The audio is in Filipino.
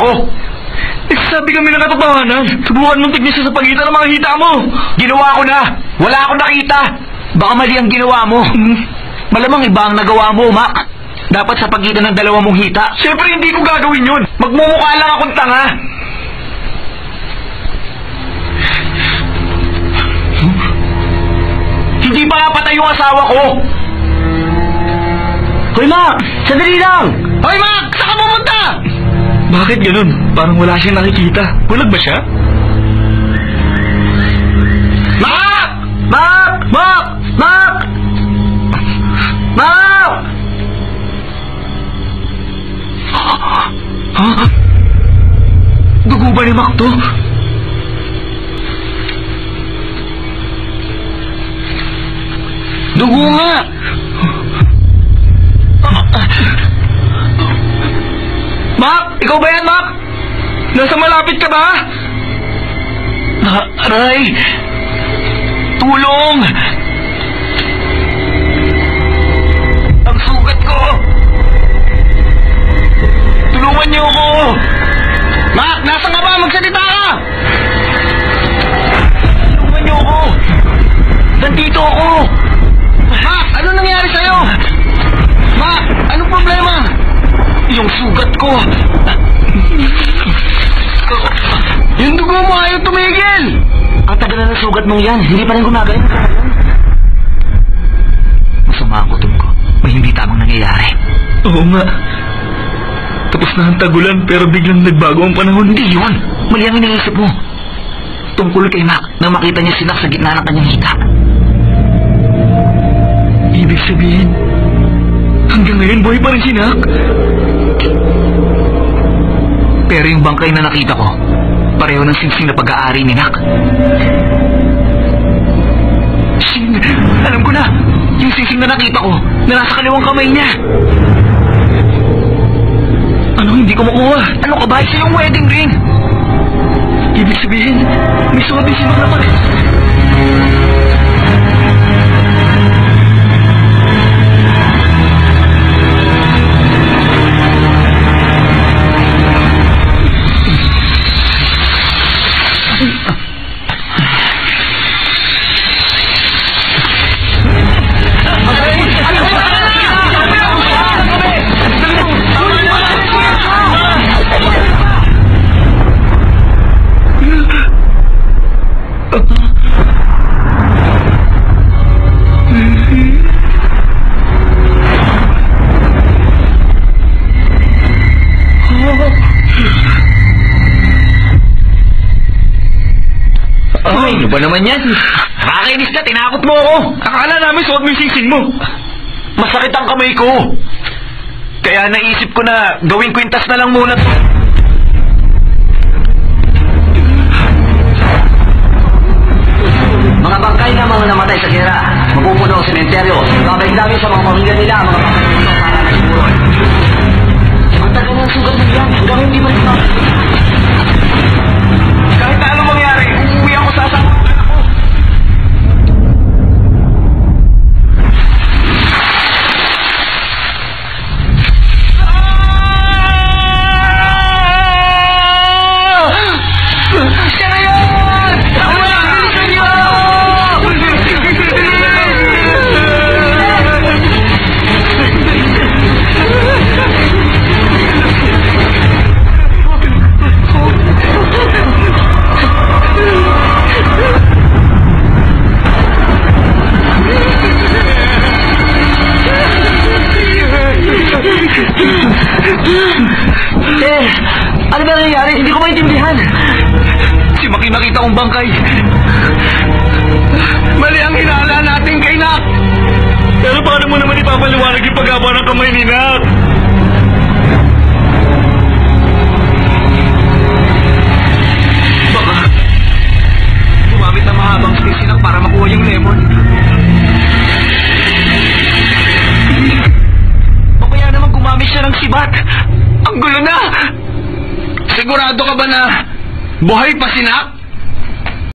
ko. Sabi kami ng katotohanan. Subukan mong tignan sa pagitan ng mga hita mo. Ginawa ko na. Wala akong nakita. Baka mali ang ginawa mo. Malamang iba ang nagawa mo, Mac. Dapat sa pagitan ng dalawa mong hita. Siyempre hindi ko gagawin yun. Magmumukha lang akong tanga. Hindi pa nga patay yung asawa ko. Hoy, Mac! Sandali lang! Hoy, Mac! Saan ka pumunta? Bakit ganun? Parang wala siyang nakikita. Bulag ba siya? Mac! Mac! Mac! Mac! Mac! Ha? Dugo ba ni Mac to? Dugo nga! Mac! Ikaw ba yan, Mac? Nasa malapit ka ba? Aray! Tulong! Ang sugat ko! Tulungan niyo ako! Mac! Nasaan ka ba? Magsalita ka! Tulungan niyo ako! Nandito ako! Mac! Ano nangyari sa'yo? Mac! Anong problema? Yung sugat ko! Yung dugo mo ayaw tumigil! Ang tagal na ng sugat mong yan. Hindi pa rin gumagaling. Masama ang kutob ko. May hindi tamang nangyayari. Oo nga. Tapos na ang tagulan pero biglang nagbago ang panahon. Hindi yun. Mali ang iniisip mo. Tungkol kay Mac na makita niya si Nak sa gitna ng kanyang hita. Ibig sabihin, hanggang ngayon buhay pa rin si Nak? Pero yung bangkay na nakita ko, pareho ng singsing na pag-aari ni Nak. Sing, alam ko na. Yung singsing na nakita ko, na nasa kaliwang kamay niya. Ano hindi ko makuha? Ano ka ba? Isa yung wedding ring. Ibig sabihin, may suot din si Mac na pala. Ano ba naman yan? Nakakainis ka, tinakot mo ako. Akala namin suot mo yung singsing mo. Masakit ang kamay ko. Kaya naisip ko na gawing kwintas na lang muna to. Mga bangkay na mga namatay sa gera, mapupuno ang sementeryo. Babalik namin sa mga pamilya nila ang mga bangkay nito para nagsimuro. Ang tagal ng sugat mo yan, hanggang hindi mo rin kahit na anong mangyari, uuwi ako sa asawa ng anak ko. Siya na yan! Bilisan niyo! Ano ba nangyayari? Hindi ko maintindihan. Si Maki nakita kong bangkay. Mali ang hinala natin kay Nak. Pero paano mo naman ipapaliwanag yung pag-aba ng kamay ni Nak? Baka gumamit ng mahabang stick si Nak para makuha yung lemon. O kaya naman gumamit siya ng sibat. Ang gulo na! Sigurado ka ba na buhay pa si Nak?